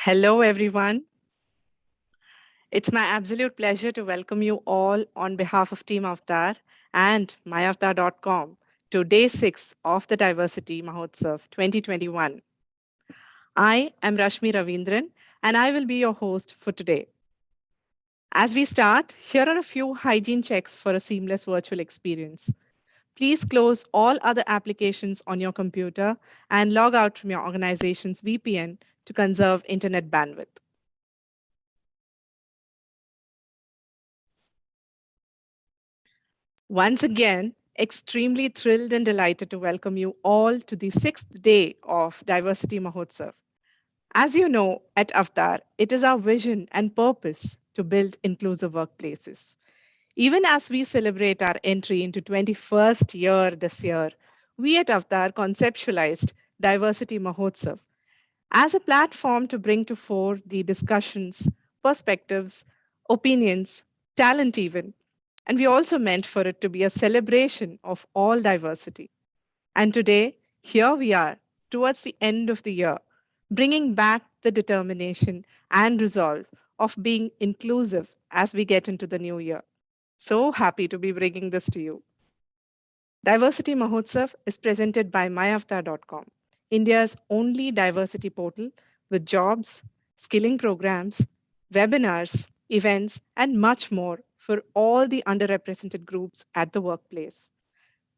Hello, everyone. It's my absolute pleasure to welcome you all on behalf of Team Avatar and myavatar.com to day 6 of the Diversity Mahotsav 2021. I am Rashmi Ravindran and I will be your host for today. As we start, here are a few hygiene checks for a seamless virtual experience. Please close all other applications on your computer and log out from your organization's VPN to conserve internet bandwidth. Once again, extremely thrilled and delighted to welcome you all to the 6th day of Diversity Mahotsav. As you know, at Avatar, it is our vision and purpose to build inclusive workplaces. Even as we celebrate our entry into 21st year this year, we at Avatar conceptualized Diversity Mahotsav as a platform to bring to fore the discussions, perspectives, opinions, talent even. And we also meant for it to be a celebration of all diversity. And today, here we are, towards the end of the year, bringing back the determination and resolve of being inclusive as we get into the new year. So happy to be bringing this to you. Diversity Mahotsav is presented by myavatar.com, India's only diversity portal with jobs, skilling programs, webinars, events, and much more for all the underrepresented groups at the workplace.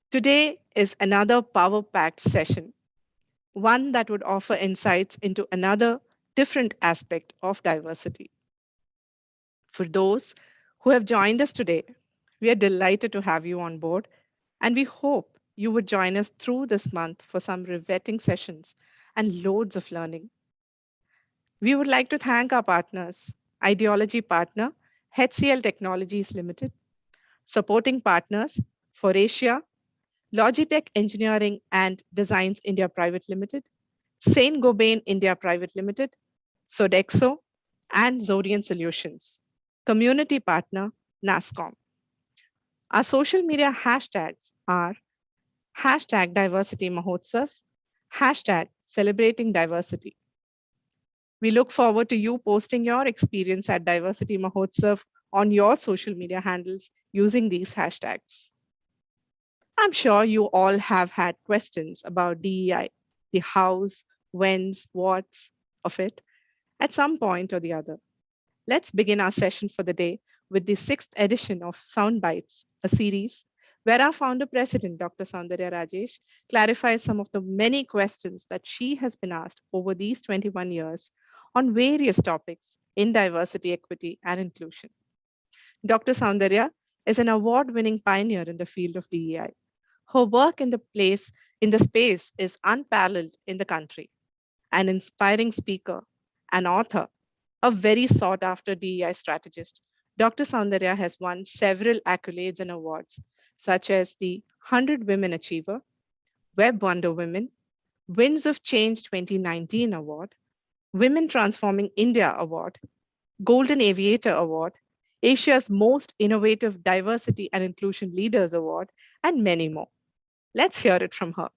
Today is another power packed session, one that would offer insights into another different aspect of diversity. For those who have joined us today, we are delighted to have you on board, and we hope you would join us through this month for some riveting sessions and loads of learning. We would like to thank our partners, Ideology Partner, HCL Technologies Limited, supporting partners, Foratia, Logitech Engineering and Designs India Private Limited, Saint Gobain India Private Limited, Sodexo, and Zodian Solutions. Community partner, NASCOM. Our social media hashtags are hashtag diversity mahotsav, hashtag celebrating diversity. We look forward to you posting your experience at Diversity Mahotsav on your social media handles using these hashtags. I'm sure you all have had questions about DEI, the hows, whens, whats of it at some point or the other. Let's begin our session for the day with the 6th edition of Sound Bites, a series where our founder president, Dr. Soundarya Rajesh, clarifies some of the many questions that she has been asked over these 21 years on various topics in diversity, equity, and inclusion. Dr. Soundarya is an award-winning pioneer in the field of DEI. Her work in the space is unparalleled in the country. An inspiring speaker, an author, a very sought after DEI strategist, Dr. Soundarya has won several accolades and awards, such as the 100 Women Achiever, Web Wonder Women, Winds of Change 2019 Award, Women Transforming India Award, Golden Aviator Award, Asia's Most Innovative Diversity and Inclusion Leaders Award, and many more. Let's hear it from her.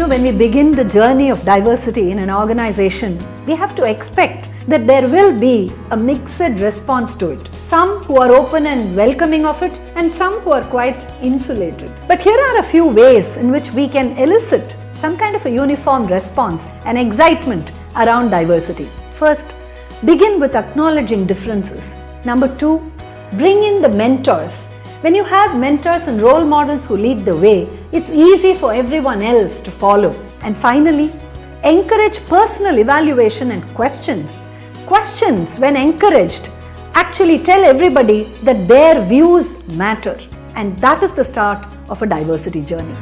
When we begin the journey of diversity in an organization, we have to expect that there will be a mixed response to it. Some who are open and welcoming of it, and some who are quite insulated. But here are a few ways in which we can elicit some kind of a uniform response and excitement around diversity. First, begin with acknowledging differences. Number two, bring in the mentors. When you have mentors and role models who lead the way, it's easy for everyone else to follow. And finally, encourage personal evaluation and questions. Questions, when encouraged, actually tell everybody that their views matter. And that is the start of a diversity journey.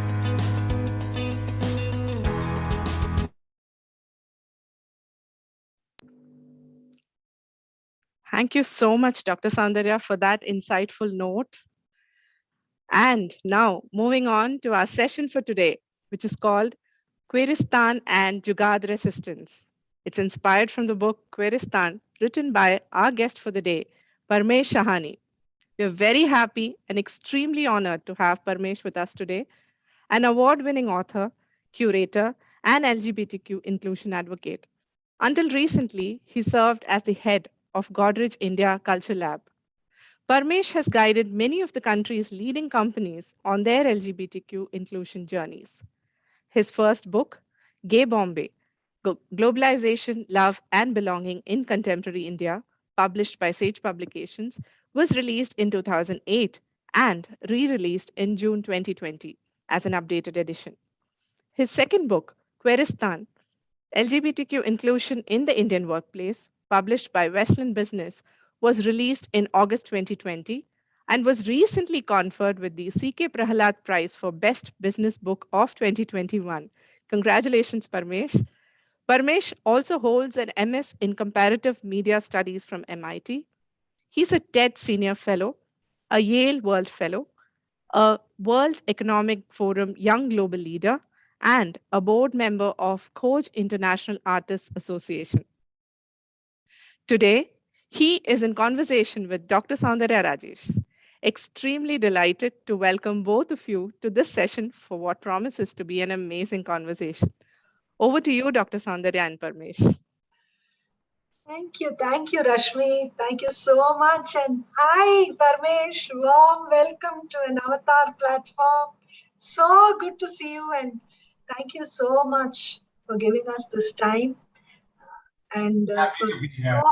Thank you so much, Dr. Soundarya, for that insightful note. And now moving on to our session for today, which is called Queristan and Jugad Resistance. It's inspired from the book Queristan, written by our guest for the day, Parmesh Shahani. We are very happy and extremely honored to have Parmesh with us today, an award winning author, curator, and LGBTQ inclusion advocate. Until recently, he served as the head of Godrej India Culture Lab. Parmesh has guided many of the country's leading companies on their LGBTQ inclusion journeys. His first book, Gay Bombay: Globalization, Love, and Belonging in Contemporary India, published by Sage Publications, was released in 2008 and re released in June 2020 as an updated edition. His second book, Queristan: LGBTQ Inclusion in the Indian Workplace, published by Westland Business, was released in August 2020 and was recently conferred with the CK Prahalad Prize for Best Business Book of 2021. Congratulations, Parmesh. Parmesh also holds an MS in Comparative Media Studies from MIT. He's a TED Senior Fellow, a Yale World Fellow, a World Economic Forum Young Global Leader, and a board member of Khoj International Artists Association. Today, he is in conversation with Dr. Soundarya Rajesh. Extremely delighted to welcome both of you to this session for what promises to be an amazing conversation. Over to you, Dr. Soundarya and Parmesh. Thank you, Rashmi. Thank you so much. And hi, Dharmesh. Warm welcome to an avatar platform. So good to see you, and thank you so much for giving us this time and Happy for to be here.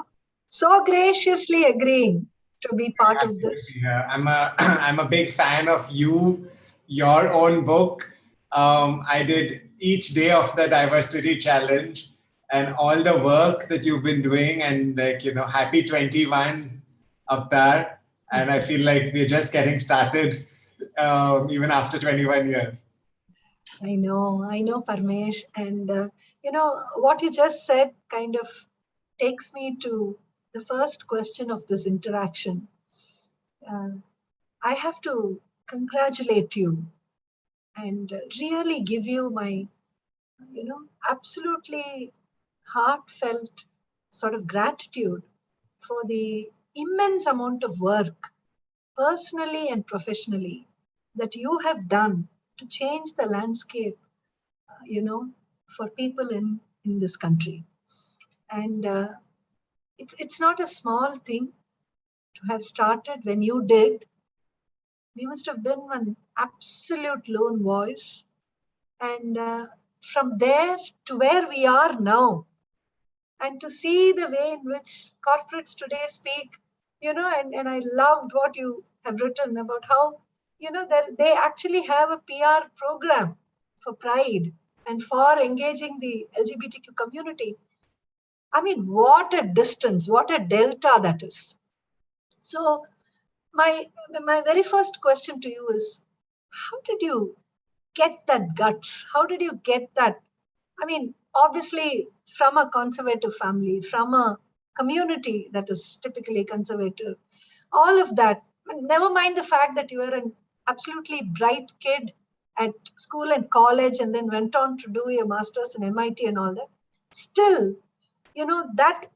so graciously agreeing to be part of Happy to be this. here. I'm a big fan of you, your own book. I did each day of the diversity challenge and all the work that you've been doing, and happy 21 of that. And I feel like we're just getting started, even after 21 years. I know, Parmesh. And what you just said kind of takes me to the first question of this interaction. Uh, I have to congratulate you and really give you my, absolutely heartfelt sort of gratitude for the immense amount of work, personally and professionally, that you have done to change the landscape, for people in this country. And it's not a small thing to have started when you did. You must have been an absolute lone voice. And from there to where we are now, and to see the way in which corporates today speak, and I loved what you have written about how, that they actually have a PR program for Pride and for engaging the LGBTQ community. I mean, what a distance, what a delta that is. So my very first question to you is, how did you get that guts? How did you get that? I mean, obviously, from a conservative family, from a community that is typically conservative, all of that. Never mind the fact that you were an absolutely bright kid at school and college and then went on to do your master's in MIT and all that. Still, that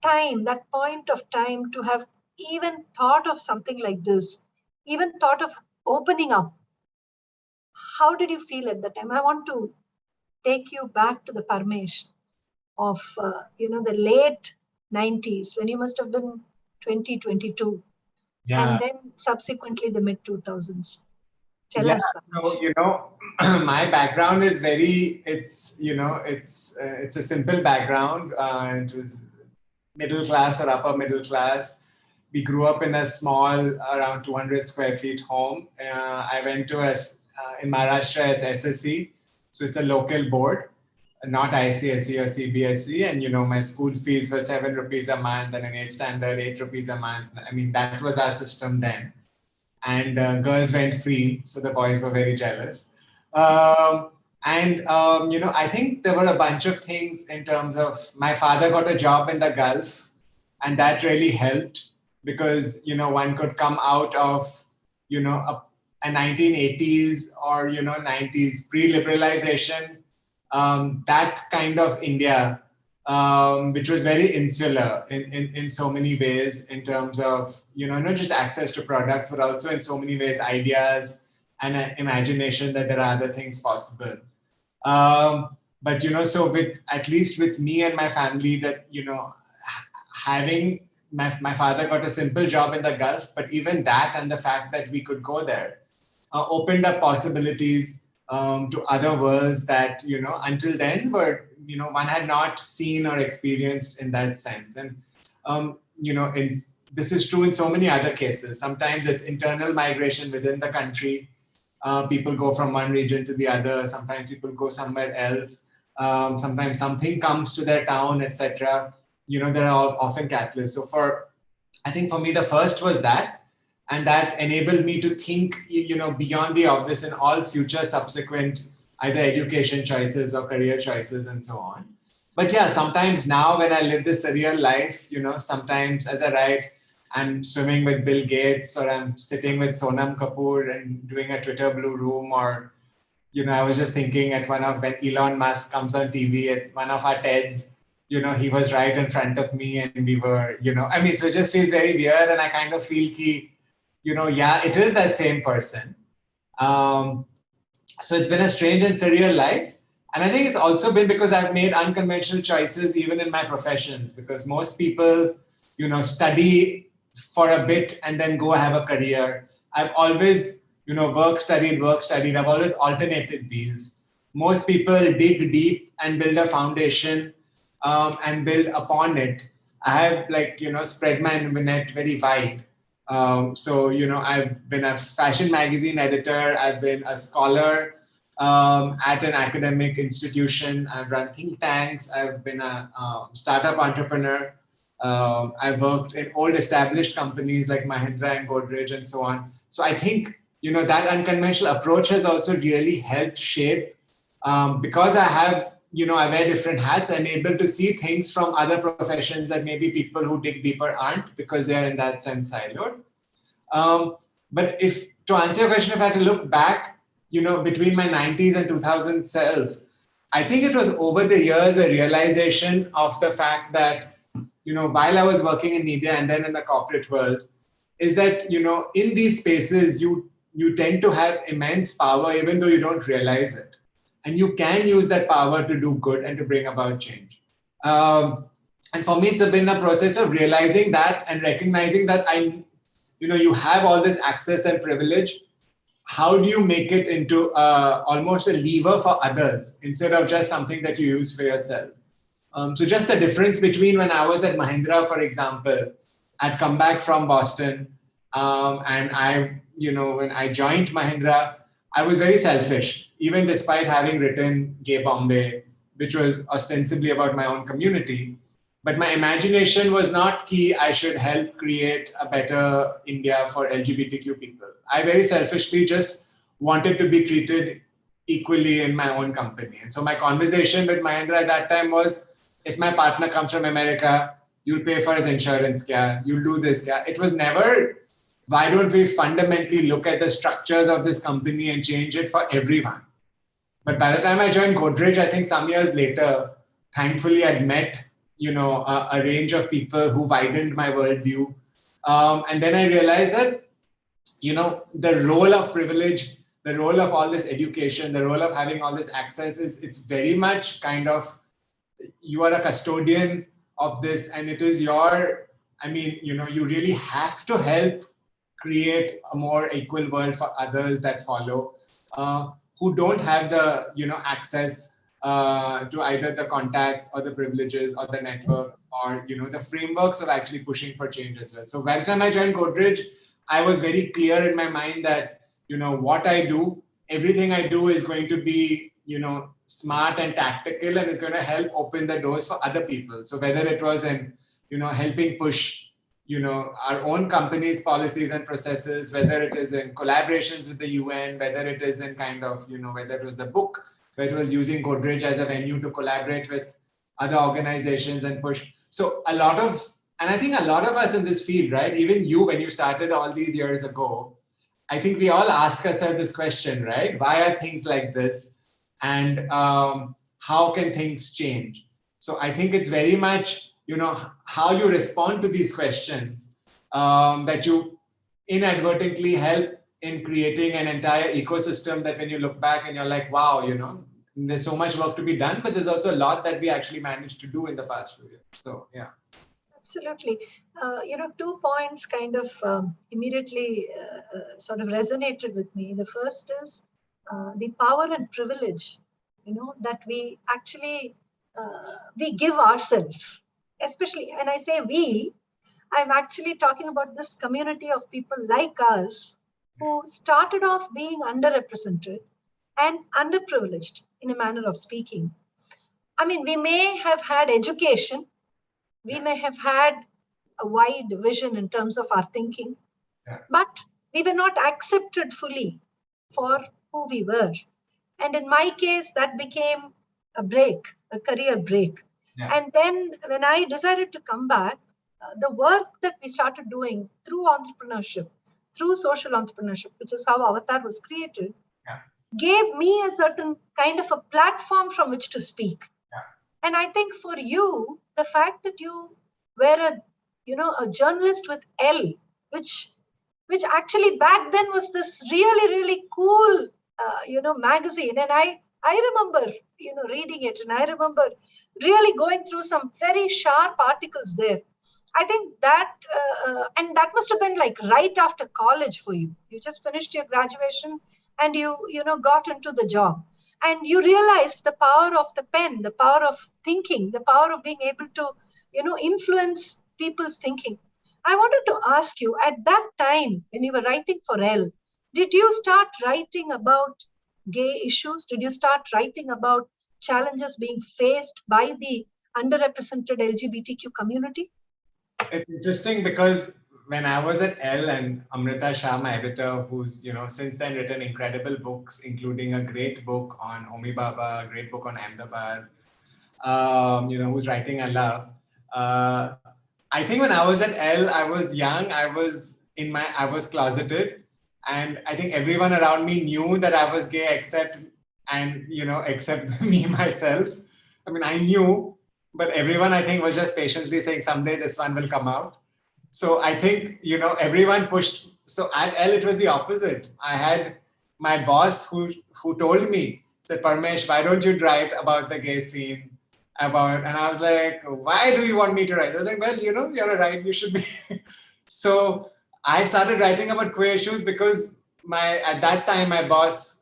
time, that point of time to have even thought of something like this, even thought of opening up, how did you feel at that time? I want to take you back to the Parmesh of, the late 90s, when you must have been 2022, Yeah. and then subsequently the mid 2000s. Tell Yeah, us, so Parmesh. my background is it's a simple background. It was middle class or upper middle class. We grew up in a small, around 200 square feet home. I went to in Maharashtra, it's SSC, so it's a local board, not ICSE or CBSE. And my school fees were 7 rupees a month, and an 8 standard 8 rupees a month. I mean, that was our system then, and girls went free, so the boys were very jealous. I think there were a bunch of things in terms of my father got a job in the Gulf, and that really helped because one could come out of a 1980s or 90s pre-liberalization that kind of India, which was very insular in so many ways, in terms of, not just access to products, but also in so many ways, ideas and imagination that there are other things possible. But, so with, at least with me and my family, that, having my father got a simple job in the Gulf, but even that and the fact that we could go there opened up possibilities to other worlds that, until then were, one had not seen or experienced in that sense. And, this is true in so many other cases. Sometimes it's internal migration within the country. People go from one region to the other. Sometimes people go somewhere else. Sometimes something comes to their town, etc. There are often catalysts. So I think for me, the first was that, and that enabled me to think, beyond the obvious in all future subsequent either education choices or career choices and so on. But yeah, sometimes now when I live this surreal life, sometimes as I write, I'm swimming with Bill Gates, or I'm sitting with Sonam Kapoor and doing a Twitter Blue Room, or, I was just thinking when Elon Musk comes on TV at one of our TEDs, he was right in front of me and we were, so it just feels very weird. And I kind of feel yeah, it is that same person. So it's been a strange and surreal life. And I think it's also been because I've made unconventional choices even in my professions, because most people, study for a bit and then go have a career. I've always, work, studied. I've always alternated these. Most people dig deep and build a foundation and build upon it. I have spread my net very wide. So, I've been a fashion magazine editor. I've been a scholar at an academic institution. I've run think tanks. I've been a startup entrepreneur. I've worked in old established companies like Mahindra and Godrej and so on. So I think, that unconventional approach has also really helped shape, because I wear different hats. I'm able to see things from other professions that maybe people who dig deeper aren't, because they're in that sense siloed. But to answer your question, if I had to look back, between my 90s and 2000 self, I think it was over the years a realization of the fact that, while I was working in media and then in the corporate world, is that, in these spaces, you tend to have immense power, even though you don't realize it. And you can use that power to do good and to bring about change. And for me, it's been a process of realizing that and recognizing that you have all this access and privilege. How do you make it into almost a lever for others instead of just something that you use for yourself? So just the difference between when I was at Mahindra, for example, I'd come back from Boston, and when I joined Mahindra, I was very selfish, even despite having written Gay Bombay, which was ostensibly about my own community. But my imagination was not key. I should help create a better India for LGBTQ people. I very selfishly just wanted to be treated equally in my own company. And so my conversation with Mahindra at that time was, if my partner comes from America, you'll pay for his insurance, kya? You'll do this, kya? It was never, why don't we fundamentally look at the structures of this company and change it for everyone? But by the time I joined Godrej, I think some years later, thankfully I'd met, a range of people who widened my worldview. And then I realized that, the role of privilege, the role of all this education, the role of having all this access it's very much kind of, you are a custodian of this, and it is you really have to help create a more equal world for others that follow, who don't have the, access to either the contacts or the privileges or the networks or, the frameworks of actually pushing for change as well. So by the time I joined Godrej, I was very clear in my mind that, what I do, everything I do is going to be, smart and tactical, and is going to help open the doors for other people. So whether it was in, helping push, our own company's policies and processes, whether it is in collaborations with the UN, whether it is in kind of, whether it was the book, whether it was using Godrej as a venue to collaborate with other organizations and push. So and I think a lot of us in this field, right? Even you, when you started all these years ago, I think we all ask ourselves this question, right? Why are things like this? And how how can things change? So I think it's very much, how you respond to these questions, that you inadvertently help in creating an entire ecosystem that when you look back and you're like, wow, there's so much work to be done, but there's also a lot that we actually managed to do in the past few years. So, yeah. Absolutely. 2 points kind of immediately sort of resonated with me. The first is the power and privilege, that we actually we give ourselves, especially, and I say we, I'm actually talking about this community of people like us who started off being underrepresented and underprivileged in a manner of speaking. I mean, we may have had education, we may have had a wide vision in terms of our thinking, but we were not accepted fully for who we were. And in my case, that became a break, a career break. And then when I decided to come back, the work that we started doing through entrepreneurship, through social entrepreneurship, which is how Avatar was created, gave me a certain kind of a platform from which to speak. And I think for you, the fact that you were a journalist with L, which actually back then was this really, really cool, magazine. And I remember, reading it, and I remember really going through some very sharp articles there. I think that, and that must have been like right after college for you. You just finished your graduation and you got into the job. And you realized the power of the pen, the power of thinking, the power of being able to, influence people's thinking. I wanted to ask you, at that time when you were writing for L, did you start writing about gay issues? Did you start writing about challenges being faced by the underrepresented LGBTQ community? It's interesting because when I was at L, and Amrita Shah, my editor, who's since then written incredible books, including a great book on Homi Baba, a great book on Ahmedabad, who's writing I love. I think when I was at L, I was young. I was closeted, and I think everyone around me knew that I was gay, except me myself. I mean, I knew, but everyone I think was just patiently saying someday this one will come out. So I think, everyone pushed. So at L, it was the opposite. I had my boss who told me, said, Parmesh, why don't you write about the gay scene? And I was like, why do you want me to write? I was like, well, you're right, you should be. So I started writing about queer issues because at that time, my boss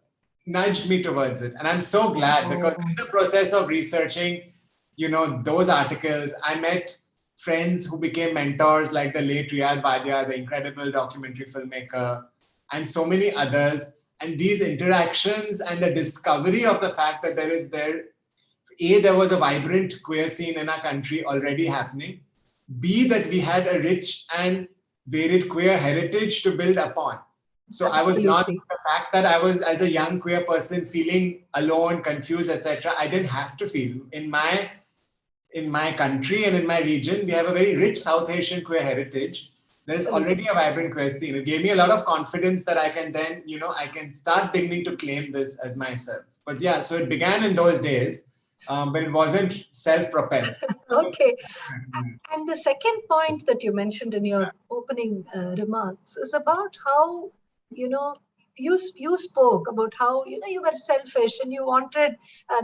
nudged me towards it. And I'm so glad because in the process of researching, those articles, I met friends who became mentors like the late Riyad Vadia, the incredible documentary filmmaker, and so many others. And these interactions and the discovery of the fact that there was a vibrant queer scene in our country already happening. B, that we had a rich and varied queer heritage to build upon. So absolutely. I was not, the fact that I was as a young queer person feeling alone, confused, etc. I didn't have to feel. In my country and in my region, we have a very rich South Asian queer heritage. There's already a vibrant queer scene. It gave me a lot of confidence that I can then, I can start beginning to claim this as myself. But yeah, so it began in those days. But it wasn't self-propelled. Okay. And the second point that you mentioned in your opening remarks is about how, you spoke about how, you were selfish and you wanted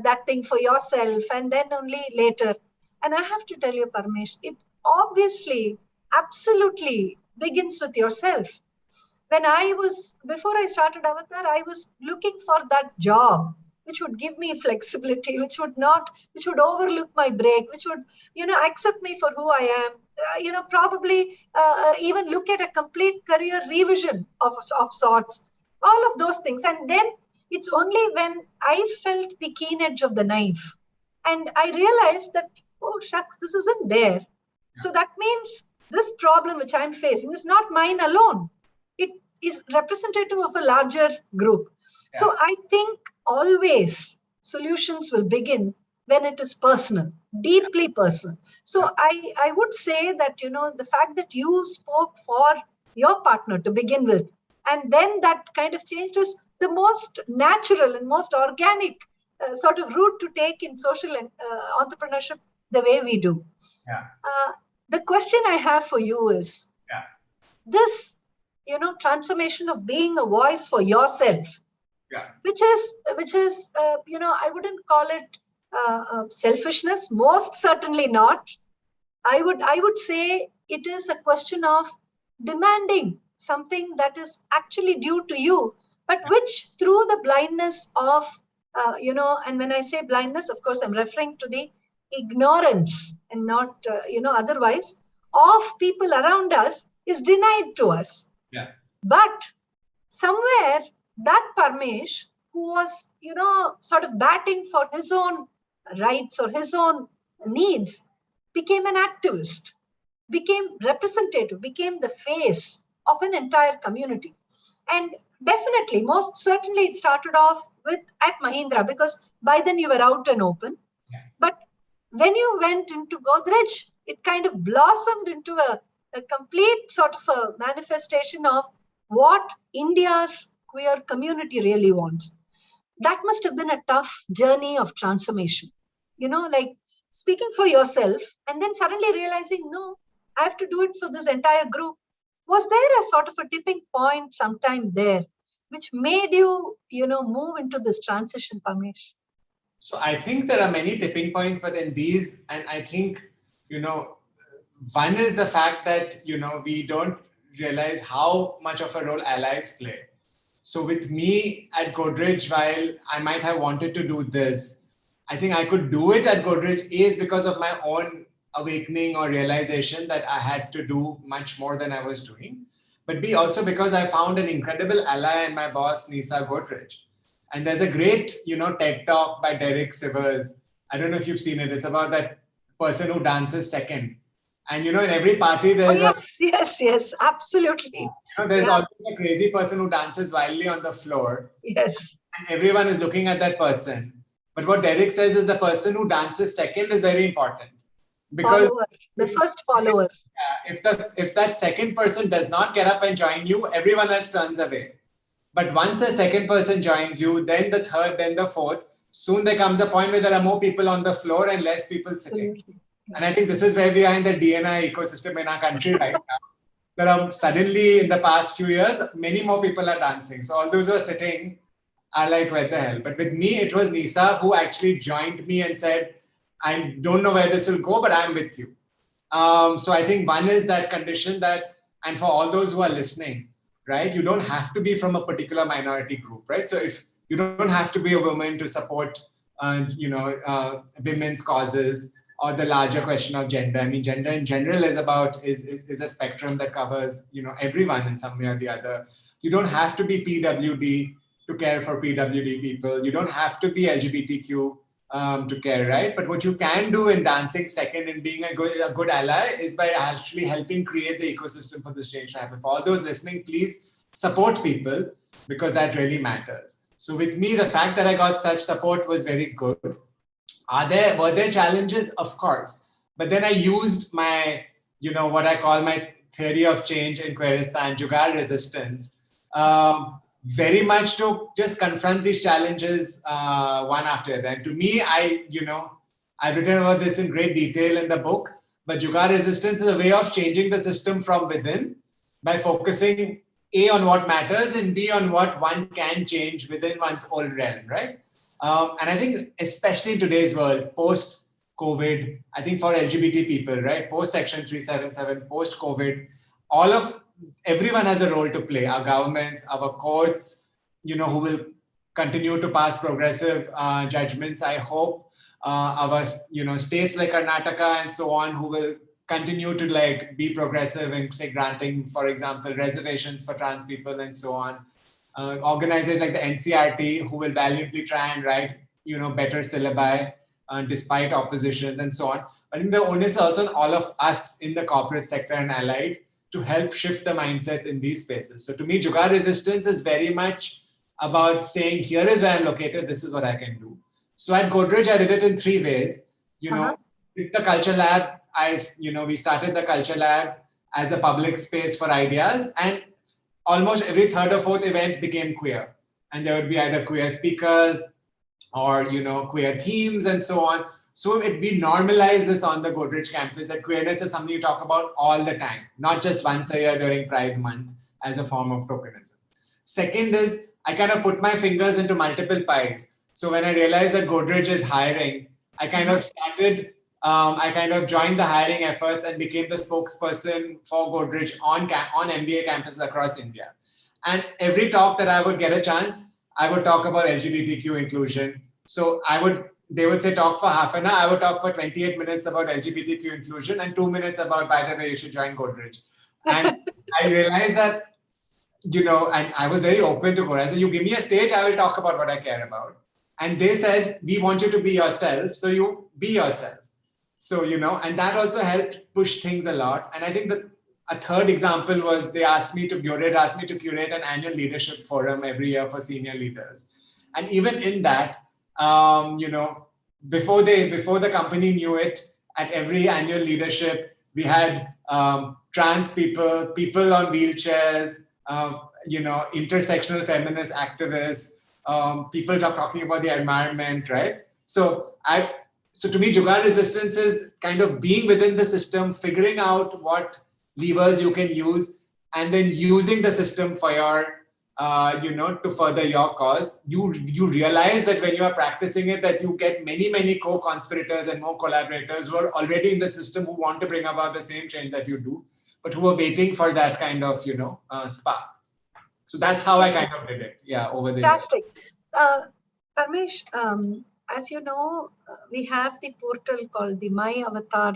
that thing for yourself and then only later. And I have to tell you, Parmesh, it obviously, absolutely begins with yourself. Before I started Avatar, I was looking for that job which would give me flexibility, which would overlook my break, which would, accept me for who I am, probably even look at a complete career revision of sorts, all of those things. And then it's only when I felt the keen edge of the knife and I realized that, oh, shucks, this isn't there. So that means this problem which I'm facing is not mine alone. It is representative of a larger group. Yeah. So I think always solutions will begin when it is personal, deeply personal. So I would say that, the fact that you spoke for your partner to begin with, and then that kind of changed is the most natural and most organic sort of route to take in social entrepreneurship the way we do. Yeah. The question I have for you is, Yeah. this, transformation of being a voice for yourself, Yeah. which is I wouldn't call it selfishness, most certainly not. I would say it is a question of demanding something that is actually due to you, but which through the blindness of, and when I say blindness, of course, I'm referring to the ignorance and not, otherwise, of people around us is denied to us. Yeah. But somewhere that Parmesh, who was, sort of batting for his own rights or his own needs, became an activist, became representative, became the face of an entire community. And definitely, most certainly, it started off with at Mahindra, because by then you were out and open. Yeah. But when you went into Godrej, it kind of blossomed into a complete sort of a manifestation of what India's queer community really wants. That must have been a tough journey of transformation. Like speaking for yourself and then suddenly realizing, no, I have to do it for this entire group. Was there a sort of a tipping point sometime there which made you, move into this transition, Pamesh? So I think there are many tipping points, but in these, and I think, one is the fact that, we don't realize how much of a role allies play. So with me at Godrej, while I might have wanted to do this, I think I could do it at Godrej is because of my own awakening or realization that I had to do much more than I was doing. But B, also because I found an incredible ally in my boss, Nisa Godrej. And there's a great, TED talk by Derek Sivers. I don't know if you've seen it. It's about that person who dances second. And, in every party, there's yes, absolutely. there's always a crazy person who dances wildly on the floor. Yes. And everyone is looking at that person. But what Derek says is the person who dances second is very important. Because follower, the first follower. If that second person does not get up and join you, everyone else turns away. But once that second person joins you, then the third, then the fourth, soon there comes a point where there are more people on the floor and less people sitting. Absolutely. And I think this is where we are in the DNI ecosystem in our country right now. There are suddenly, in the past few years, many more people are dancing. So all those who are sitting are like, where the hell? But with me, it was Nisa who actually joined me and said, I don't know where this will go, but I'm with you. So I think one is that condition that, and for all those who are listening, right, you don't have to be from a particular minority group, right? So if you don't have to be a woman to support, women's causes or the larger question of gender. I mean, gender in general is a spectrum that covers, everyone in some way or the other. You don't have to be PWD to care for PWD people. You don't have to be LGBTQ to care, right? But what you can do in dancing second and being a good ally is by actually helping create the ecosystem for this change to happen. For all those listening, please support people because that really matters. So with me, the fact that I got such support was very good. Were there challenges? Of course. But then I used my, what I call my theory of change in Queeristan, Jugaad resistance, very much to just confront these challenges one after the other. And to me, I've written about this in great detail in the book, but Jugaad resistance is a way of changing the system from within by focusing A, on what matters, and B, on what one can change within one's own realm, right? And I think especially in today's world, post-COVID, I think for LGBT people, right, post-Section 377, post-COVID, everyone has a role to play. Our governments, our courts, who will continue to pass progressive judgments, I hope. Our, states like Karnataka and so on, who will continue to be progressive and say granting, for example, reservations for trans people and so on. Organizations like the NCRT who will valiantly try and write, better syllabi despite oppositions and so on. I think the onus is also on all of us in the corporate sector and allied to help shift the mindsets in these spaces. So to me, Jugaad resistance is very much about saying, here is where I'm located, this is what I can do. So at Godrej, I did it in 3 ways. With the Culture Lab, we started the Culture Lab as a public space for ideas, and almost every 3rd or 4th event became queer. And there would be either queer speakers, or queer themes and so on. So we normalize this on the Godrej campus, that queerness is something you talk about all the time, not just once a year during Pride Month as a form of tokenism. Second is, I kind of put my fingers into multiple pies. So when I realized that Godrej is hiring, I kind of started, I kind of joined the hiring efforts and became the spokesperson for Godrej on MBA campuses across India. And every talk that I would get a chance, I would talk about LGBTQ inclusion. So they would say talk for half an hour. I would talk for 28 minutes about LGBTQ inclusion and 2 minutes about, by the way, you should join Godrej. And I realized that, and I was very open to go. I said, you give me a stage, I will talk about what I care about. And they said, we want you to be yourself. So you be yourself. So, and that also helped push things a lot. And I think that a third example was Godrej asked me to curate an annual leadership forum every year for senior leaders. And even in that, before the company knew it, at every annual leadership, we had trans people on wheelchairs, intersectional feminist activists, people talking about the environment, right? So to me, Jugaad resistance is kind of being within the system, figuring out what levers you can use, and then using the system for your, to further your cause. You realize that when you are practicing it, that you get many co-conspirators and more collaborators who are already in the system, who want to bring about the same change that you do, but who are waiting for that kind of, spark. So that's how I kind of did it. Yeah, over the years. Fantastic. Parmesh, as you know, we have the portal called the My Avatar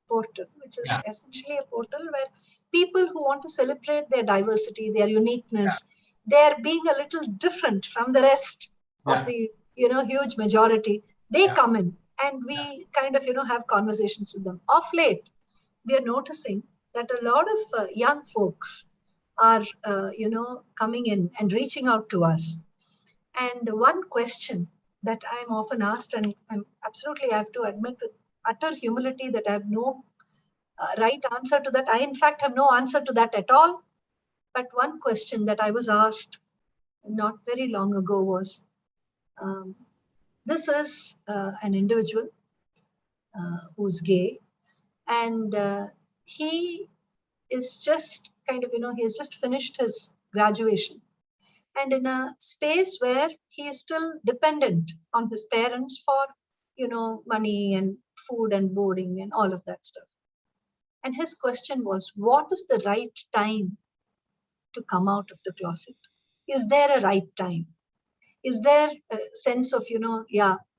portal, which is essentially a portal where people who want to celebrate their diversity, their uniqueness, their being a little different from the rest of the huge majority, they come in and we kind of have conversations with them. Of late, we are noticing that a lot of young folks are coming in and reaching out to us. And one question that I'm often asked, and I have to admit with utter humility that I have no right answer to that. I, in fact, have no answer to that at all. But one question that I was asked not very long ago was, this is an individual who's gay, and he is just kind of, he has just finished his graduation. And in a space where he is still dependent on his parents for, money and food and boarding and all of that stuff. And his question was, what is the right time to come out of the closet? Is there a right time? Is there a sense of,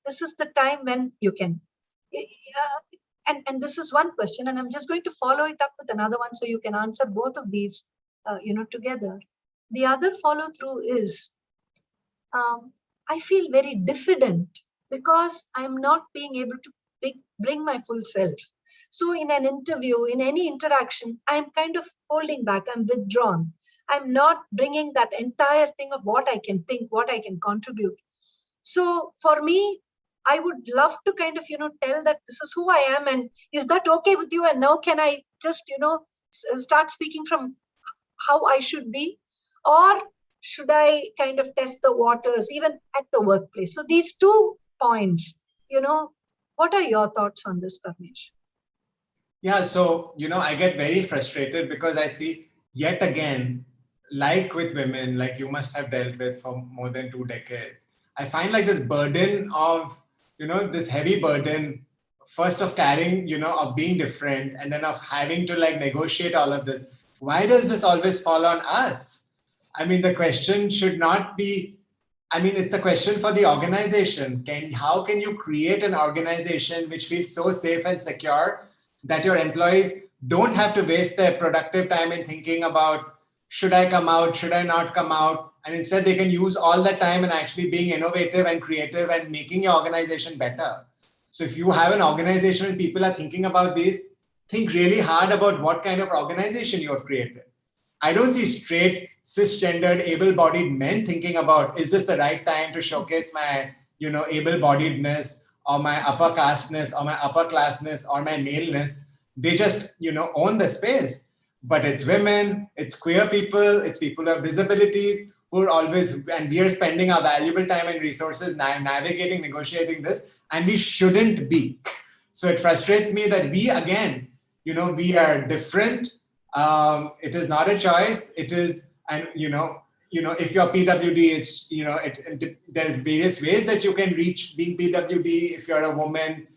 this is the time when you can? And this is one question, and I'm just going to follow it up with another one so you can answer both of these, together. The other follow through is, I feel very diffident because I'm not being able to bring my full self. So in an interview, in any interaction, I'm kind of holding back, I'm withdrawn. I'm not bringing that entire thing of what I can think, what I can contribute. So for me, I would love to kind of, tell that this is who I am, and is that okay with you? And now can I just, start speaking from how I should be? Or should I kind of test the waters even at the workplace? So these 2 points, what are your thoughts on this, Parmesh? Yeah, so, I get very frustrated because I see yet again, like with women, like you must have dealt with for more than 2 decades, I find like this burden of, this heavy burden, first of carrying, of being different, and then of having to like negotiate all of this. Why does this always fall on us? I mean, the question should not be, it's a question for the organization. How can you create an organization which feels so safe and secure that your employees don't have to waste their productive time in thinking about, should I come out, should I not come out? And instead they can use all that time in actually being innovative and creative and making your organization better. So if you have an organization and people are thinking about these, think really hard about what kind of organization you have created. I don't see straight, cisgendered, able-bodied men thinking about, is this the right time to showcase my, able-bodiedness or my upper casteness or my upper classness or my maleness? They just, own the space. But it's women, it's queer people, it's people who have disabilities who are always, and we are spending our valuable time and resources navigating, negotiating this, and we shouldn't be. So it frustrates me that we, again, we are different. It is not a choice. It is, and if you're PWD, it's, there's various ways that you can reach being PWD. If you're a woman,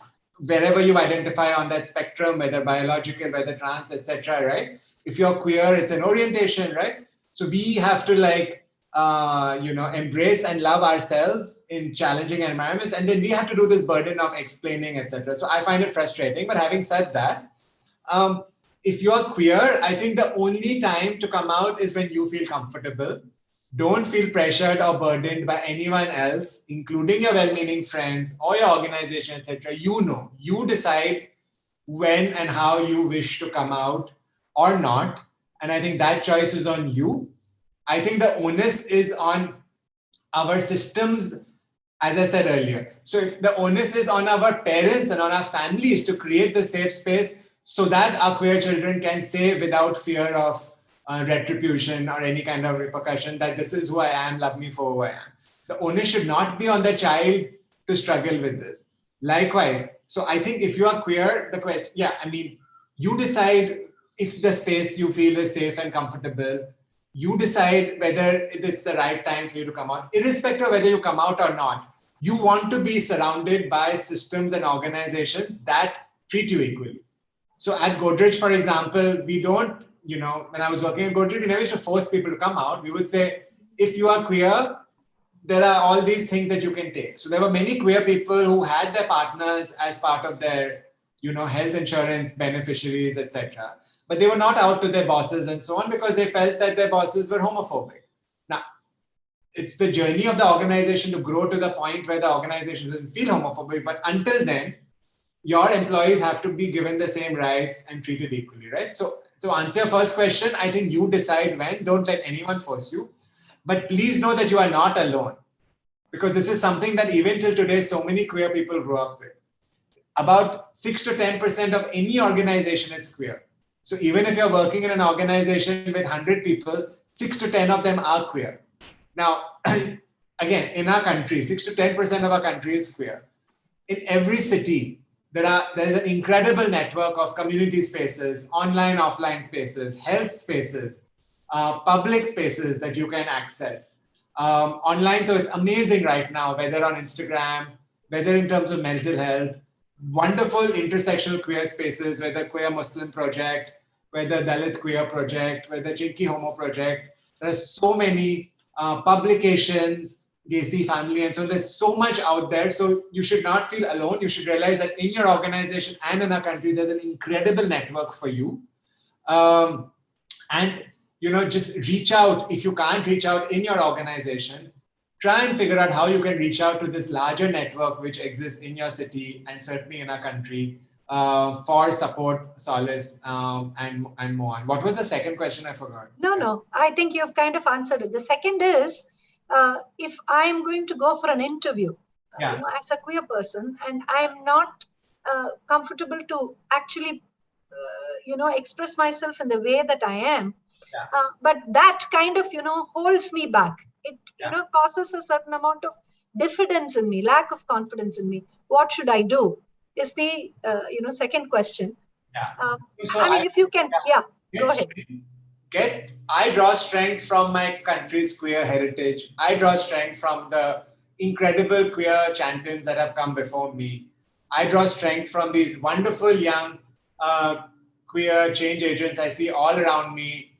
wherever you identify on that spectrum, whether biological, whether trans, etc., right? If you're queer, it's an orientation, right? So we have to embrace and love ourselves in challenging environments, and then we have to do this burden of explaining, etc. So I find it frustrating. But having said that, if you're queer, I think the only time to come out is when you feel comfortable. Don't feel pressured or burdened by anyone else, including your well-meaning friends or your organization, etc. You decide when and how you wish to come out or not. And I think that choice is on you. I think the onus is on our systems, as I said earlier. So if the onus is on our parents and on our families to create the safe space so that our queer children can say without fear of retribution or any kind of repercussion that this is who I am, love me for who I am. The onus should not be on the child to struggle with this. Likewise, so I think if you are queer, the question, you decide if the space you feel is safe and comfortable. You decide whether it's the right time for you to come out, irrespective of whether you come out or not. You want to be surrounded by systems and organizations that treat you equally. So at Godrej, for example, we don't, when I was working at Godrej, we never used to force people to come out. We would say, if you are queer, there are all these things that you can take. So there were many queer people who had their partners as part of their, health insurance beneficiaries, etc. But they were not out to their bosses and so on because they felt that their bosses were homophobic. Now, it's the journey of the organization to grow to the point where the organization doesn't feel homophobic. But until then, your employees have to be given the same rights and treated equally, right? So to answer your first question, I think you decide when. Don't let anyone force you. But please know that you are not alone, because this is something that even till today, so many queer people grew up with. About 6 to 10% of any organization is queer. So even if you're working in an organization with 100 people, 6 to 10 of them are queer. Now, again, in our country, 6 to 10% of our country is queer. In every city, there's an incredible network of community spaces, online, offline spaces, health spaces, public spaces that you can access. Online, though, it's amazing right now, whether on Instagram, whether in terms of mental health, wonderful intersectional queer spaces, whether Queer Muslim Project, whether Dalit Queer Project, whether Chinky Homo Project. There's so many publications, Desi Family, and so there's so much out there. So you should not feel alone. You should realize that in your organization and in our country, there's an incredible network for you. And just reach out. If you can't reach out in your organization, try and figure out how you can reach out to this larger network which exists in your city and certainly in our country for support, solace, and more on. What was the second question? I forgot. No. I think you've kind of answered it. The second is, if I'm going to go for an interview, as a queer person, and I'm not comfortable to actually, express myself in the way that I am, but that kind of, holds me back. It, causes a certain amount of diffidence in me, lack of confidence in me. What should I do? Is the, second question. If you can, go ahead. I draw strength from my country's queer heritage. I draw strength from the incredible queer champions that have come before me. I draw strength from these wonderful young queer change agents I see all around me.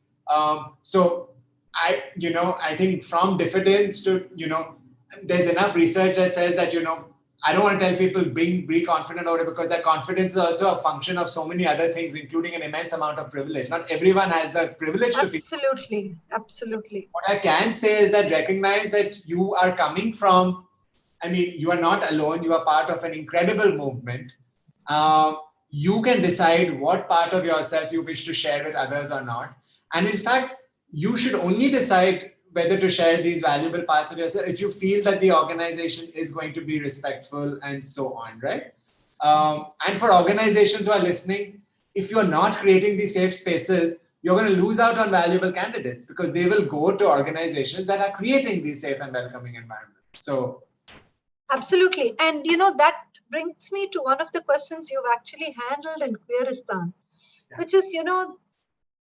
So I think from diffidence to, there's enough research that says that, I don't want to tell people be confident about it, because that confidence is also a function of so many other things, including an immense amount of privilege. Not everyone has the privilege to feel. Absolutely. What I can say is that recognize that you are coming from, you are not alone. You are part of an incredible movement. You can decide what part of yourself you wish to share with others or not. And in fact, you should only decide whether to share these valuable parts of yourself if you feel that the organization is going to be respectful and so on, right? And for organizations who are listening, if you're not creating these safe spaces, you're going to lose out on valuable candidates because they will go to organizations that are creating these safe and welcoming environments. So, Absolutely. And that brings me to one of the questions you've actually handled in Queeristan, which is,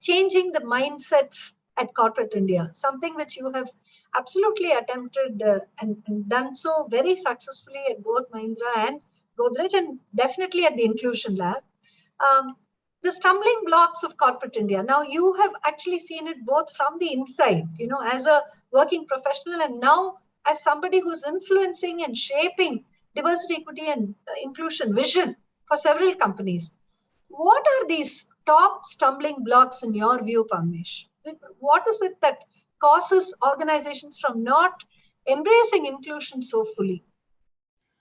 changing the mindsets at corporate India, something which you have absolutely attempted and done so very successfully at both Mahindra and Godrej, and definitely at the Inclusion Lab. Um, the stumbling blocks of corporate India. Now, you have actually seen it both from the inside, as a working professional, and now as somebody who's influencing and shaping diversity, equity, and inclusion vision for several companies. What are these top stumbling blocks in your view, Parmesh? What is it that causes organizations from not embracing inclusion so fully?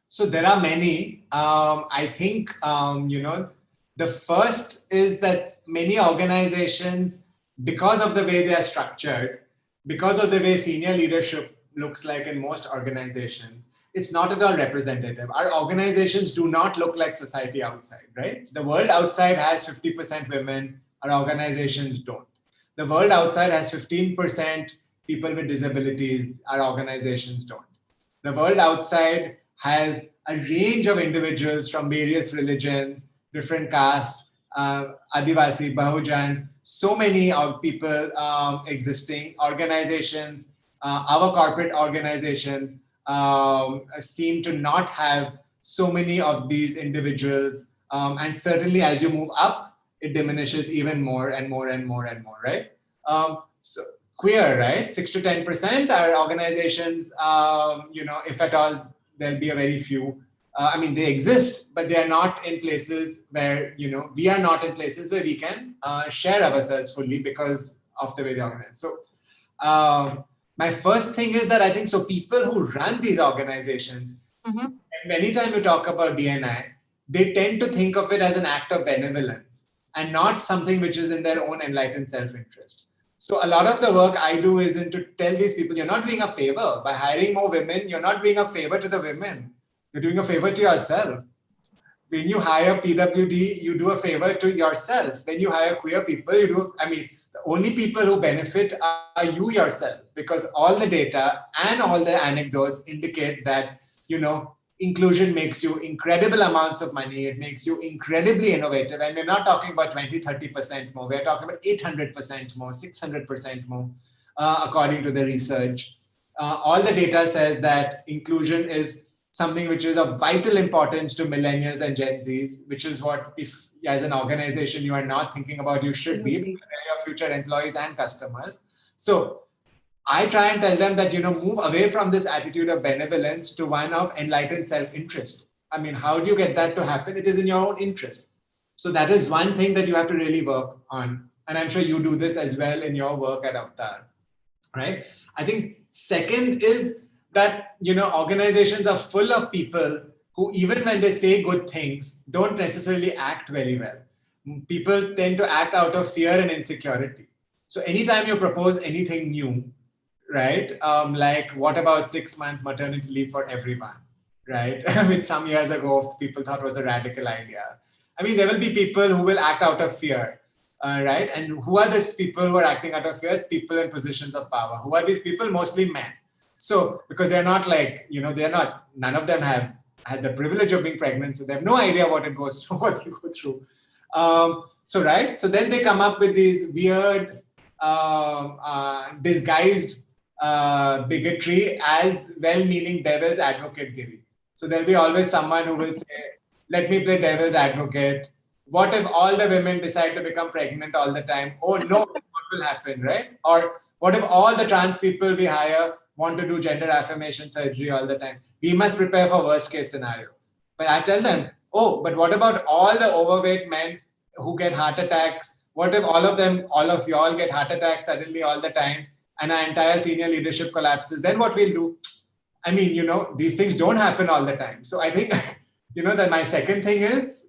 so there are many. I think, the first is that many organizations, because of the way they are structured, because of the way senior leadership looks like in most organizations, it's not at all representative. Our organizations do not look like society outside, right? The world outside has 50% women, our organizations don't. The world outside has 15% people with disabilities, our organizations don't. The world outside has a range of individuals from various religions, different castes, Adivasi, Bahujan, so many people existing, organizations, our corporate organizations seem to not have so many of these individuals. And certainly as you move up, it diminishes even more and more and more and more, right? So queer, right? 6 to 10% are organizations, if at all, there'll be a very few. They exist, but they are not in places where, we are not in places where we can share ourselves fully because of the way they organize. So my first thing is that I think, so people who run these organizations, anytime you talk about D&I, they tend to think of it as an act of benevolence and not something which is in their own enlightened self-interest. So a lot of the work I do is to tell these people, you're not doing a favor. By hiring more women, you're not doing a favor to the women. You're doing a favor to yourself. When you hire PWD, you do a favor to yourself. When you hire queer people, the only people who benefit are you yourself, because all the data and all the anecdotes indicate that, inclusion makes you incredible amounts of money. It makes you incredibly innovative. And we're not talking about 20, 30% more. We're talking about 800% more, 600% more, according to the research. All the data says that inclusion is something which is of vital importance to millennials and Gen Zs, which is what, if as an organization you are not thinking about, you should be, because they're your future employees and customers. So I try and tell them that, move away from this attitude of benevolence to one of enlightened self-interest. How do you get that to happen? It is in your own interest. So that is one thing that you have to really work on. And I'm sure you do this as well in your work at Avatar, right? I think second is that, organizations are full of people who, even when they say good things, don't necessarily act very well. People tend to act out of fear and insecurity. So anytime you propose anything new, right? Like, what about 6-month maternity leave for everyone, right? Which some years ago, people thought was a radical idea. There will be people who will act out of fear, right? And who are these people who are acting out of fear? It's people in positions of power. Who are these people? Mostly men. So, because they're not none of them have had the privilege of being pregnant, so they have no idea what it goes through, what they go through. Right? So then they come up with these weird, disguised bigotry as well-meaning devil's advocate giri. So there'll be always someone who will say, let me play devil's advocate. What if all the women decide to become pregnant all the time? Oh no, what will happen, right? Or what if all the trans people we hire want to do gender affirmation surgery all the time? We must prepare for worst case scenario. But I tell them, oh, but what about all the overweight men who get heart attacks? What if all of y'all get heart attacks suddenly all the time and our entire senior leadership collapses? Then what we'll do? These things don't happen all the time. So I think, that my second thing is,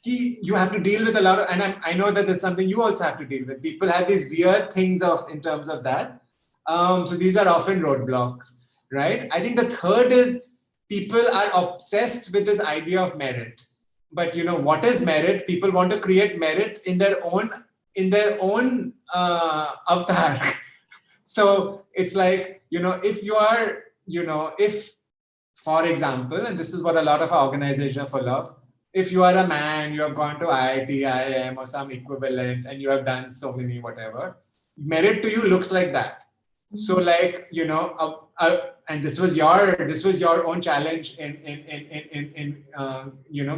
you have to deal with a lot of, and I know that there's something you also have to deal with. People have these weird things in terms of that. So these are often roadblocks, right? I think the third is people are obsessed with this idea of merit. But what is merit? People want to create merit in their own in their own avatar. So it's like, if you are, if, for example, and this is what a lot of our organizations are full of, if you are a man, you have gone to IIT, IIM, or some equivalent, and you have done so many whatever, merit to you looks like that. So like, and this was your own challenge in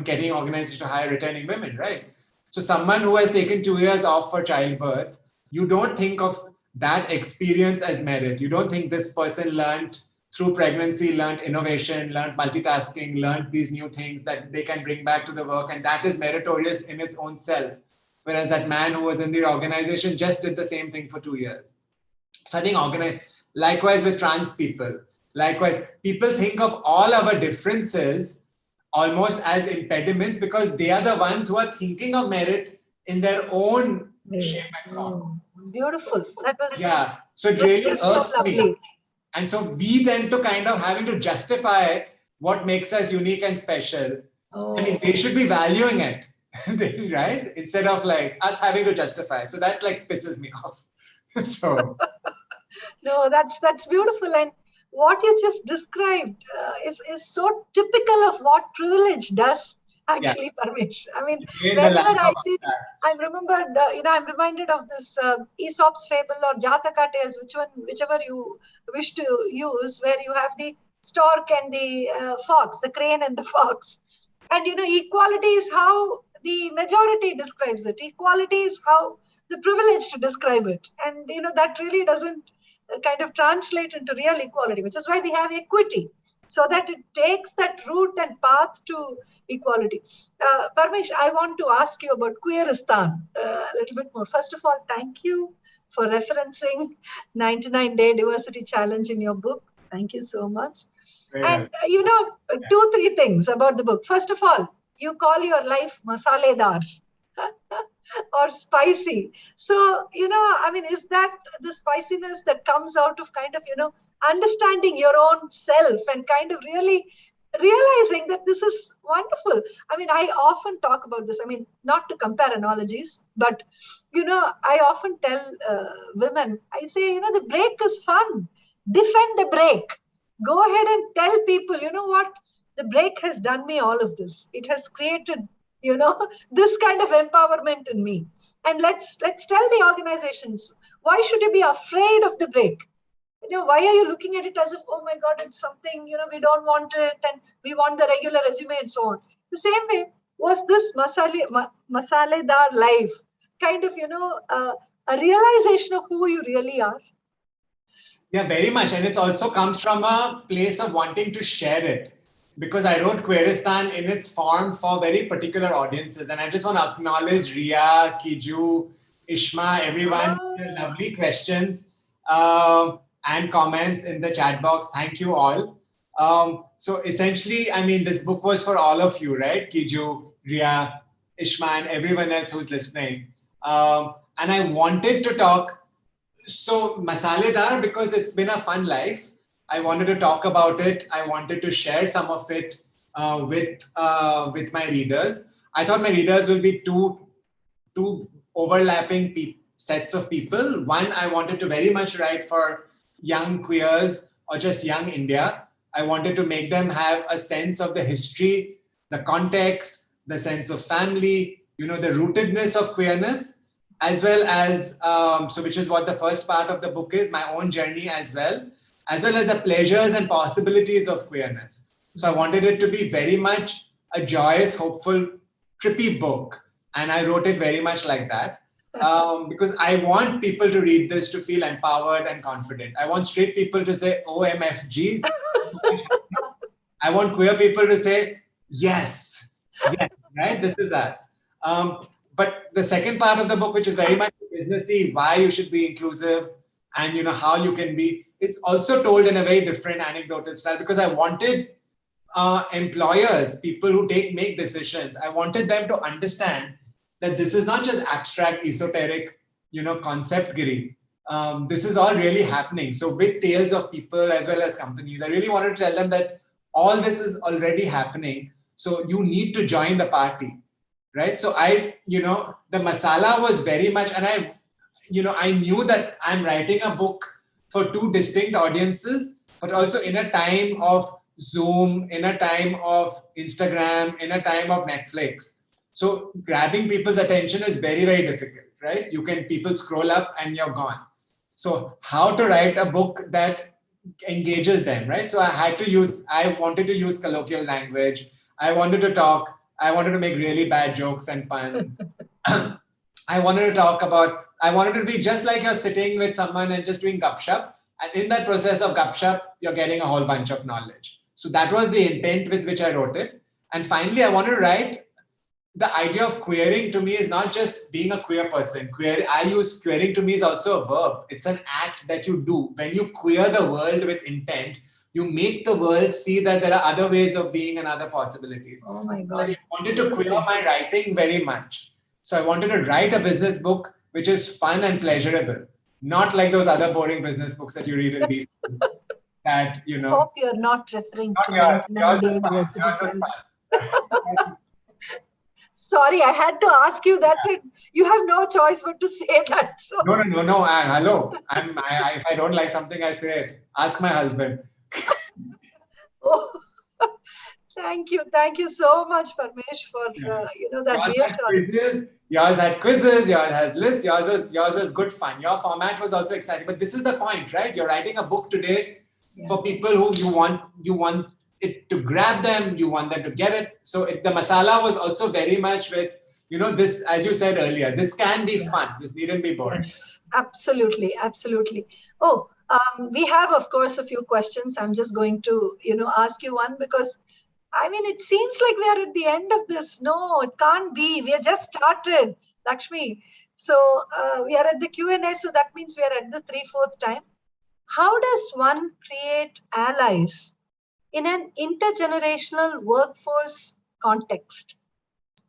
getting organizations to hire returning women, right? So someone who has taken 2 years off for childbirth, you don't think of that experience as merit. You don't think this person learned through pregnancy, learned innovation, learned multitasking, learned these new things that they can bring back to the work, and that is meritorious in its own self. Whereas that man who was in the organization just did the same thing for 2 years. So I think likewise with trans people, likewise, people think of all our differences almost as impediments because they are the ones who are thinking of merit in their own shape and form. Beautiful. That was So it really just so irks me. lovely. And so we tend to kind of having to justify what makes us unique and special. I mean, they should be valuing it, right? Instead of like us having to justify it. So that like pisses me off. So no, that's beautiful. And what you just described is so typical of what privilege does. Actually, Parmesh. I mean, whenever I see, I'm reminded of this Aesop's fable or Jataka tales, whichever you wish to use, where you have the stork and the fox, the crane and the fox. And, equality is how the majority describes it. Equality is how the privileged describe it. And, that really doesn't kind of translate into real equality, which is why we have equity, so that it takes that route and path to equality. Parmesh, I want to ask you about Queeristan a little bit more. First of all, thank you for referencing 99-Day Diversity Challenge in your book. Thank you so much. And, 2-3 things about the book. First of all, you call your life masaledar or spicy. So, is that the spiciness that comes out of kind of, understanding your own self and kind of really realizing that this is wonderful. I mean, I often talk about this. I mean, not to compare analogies, but, I often tell women, I say, the break is fun. Defend the break. Go ahead and tell people, what? The break has done me all of this. It has created, this kind of empowerment in me. And let's tell the organizations, why should you be afraid of the break? Why are you looking at it as if, oh my God, it's something, we don't want it and we want the regular resume and so on. The same way was this Masaledar life kind of, a realization of who you really are. Yeah, very much. And it also comes from a place of wanting to share it. Because I wrote Queeristan in its form for very particular audiences. And I just want to acknowledge Ria, Kiju, Ishma, everyone, lovely questions and comments in the chat box. Thank you all. So essentially, I mean, this book was for all of you, right? Kiju, Ria, Ishma, and everyone else who's listening. And I wanted to talk, so Masaledar, because it's been a fun life. I wanted to talk about it. I wanted to share some of it with my readers. I thought my readers will be two overlapping sets of people. One, I wanted to very much write for young queers or just young India. I wanted to make them have a sense of the history, the context, the sense of family, the rootedness of queerness, as well as, so which is what the first part of the book is, my own journey as well as the pleasures and possibilities of queerness. So I wanted it to be very much a joyous, hopeful, trippy book. And I wrote it very much like that because I want people to read this to feel empowered and confident. I want straight people to say, OMFG. I want queer people to say, yes, right? This is us. But the second part of the book, which is very much businessy, why you should be inclusive, and how you can be, is also told in a very different anecdotal style, because I wanted employers, people who make decisions, I wanted them to understand that this is not just abstract, esoteric, concept-giri. This is all really happening. So with tales of people as well as companies, I really wanted to tell them that all this is already happening. So you need to join the party. right? So the masala was very much, and I knew that I'm writing a book for two distinct audiences, but also in a time of Zoom, in a time of Instagram, in a time of Netflix. So grabbing people's attention is very, very difficult, right? People scroll up and you're gone. So how to write a book that engages them, right? So I wanted to use colloquial language. I wanted to make really bad jokes and puns. I wanted to be just like you're sitting with someone and just doing gupshup. And in that process of gupshup, you're getting a whole bunch of knowledge. So that was the intent with which I wrote it. And finally, I wanted to write the idea of queering to me is not just being a queer person. Queering to me is also a verb. It's an act that you do. When you queer the world with intent, you make the world see that there are other ways of being and other possibilities. Oh my So I God. wanted to queer my writing very much. So I wanted to write a business book which is fun and pleasurable, not like those other boring business books that you read in these that Hope you're not referring not to yours 99-day is fun. University Yours is Challenge. fun. Sorry, I had to ask you that. You have no choice but to say that. So No. Hello. If I don't like something, I say it. Ask my husband. oh, thank you so much, Parmesh, for that reassurance. Yours had quizzes. Yours has lists. Yours was good fun. Your format was also exciting. But this is the point, right? You're writing a book today for people who you want it to grab them. You want them to get it. So the masala was also very much with this, as you said earlier. This can be fun. This needn't be boring. Yes, absolutely. Oh, we have, of course, a few questions. I'm just going to, ask you one because, I mean, it seems like we are at the end of this. No, it can't be. We have just started, Lakshmi. So we are at the Q&A, so that means we are at the 3/4 time. How does one create allies in an intergenerational workforce context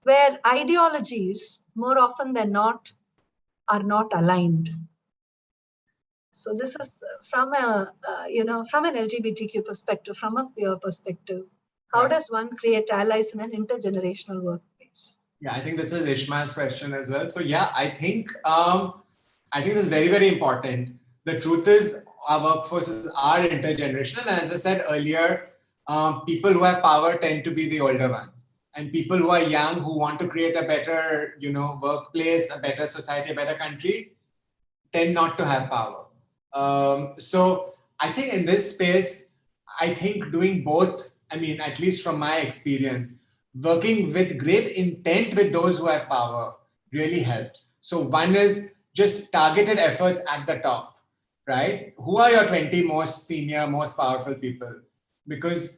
where ideologies, more often than not, are not aligned? So this is from from an LGBTQ perspective, from a peer perspective. How does one create allies in an intergenerational workplace? Yeah, I think this is Ishma's question as well. So yeah, I think this is very, very important. The truth is our workforces are intergenerational. And as I said earlier, people who have power tend to be the older ones. And people who are young, who want to create a better, workplace, a better society, a better country, tend not to have power. So I think in this space, I think doing both, I mean, at least from my experience, working with great intent with those who have power really helps. So one is just targeted efforts at the top, right? Who are your 20 most senior, most powerful people? Because,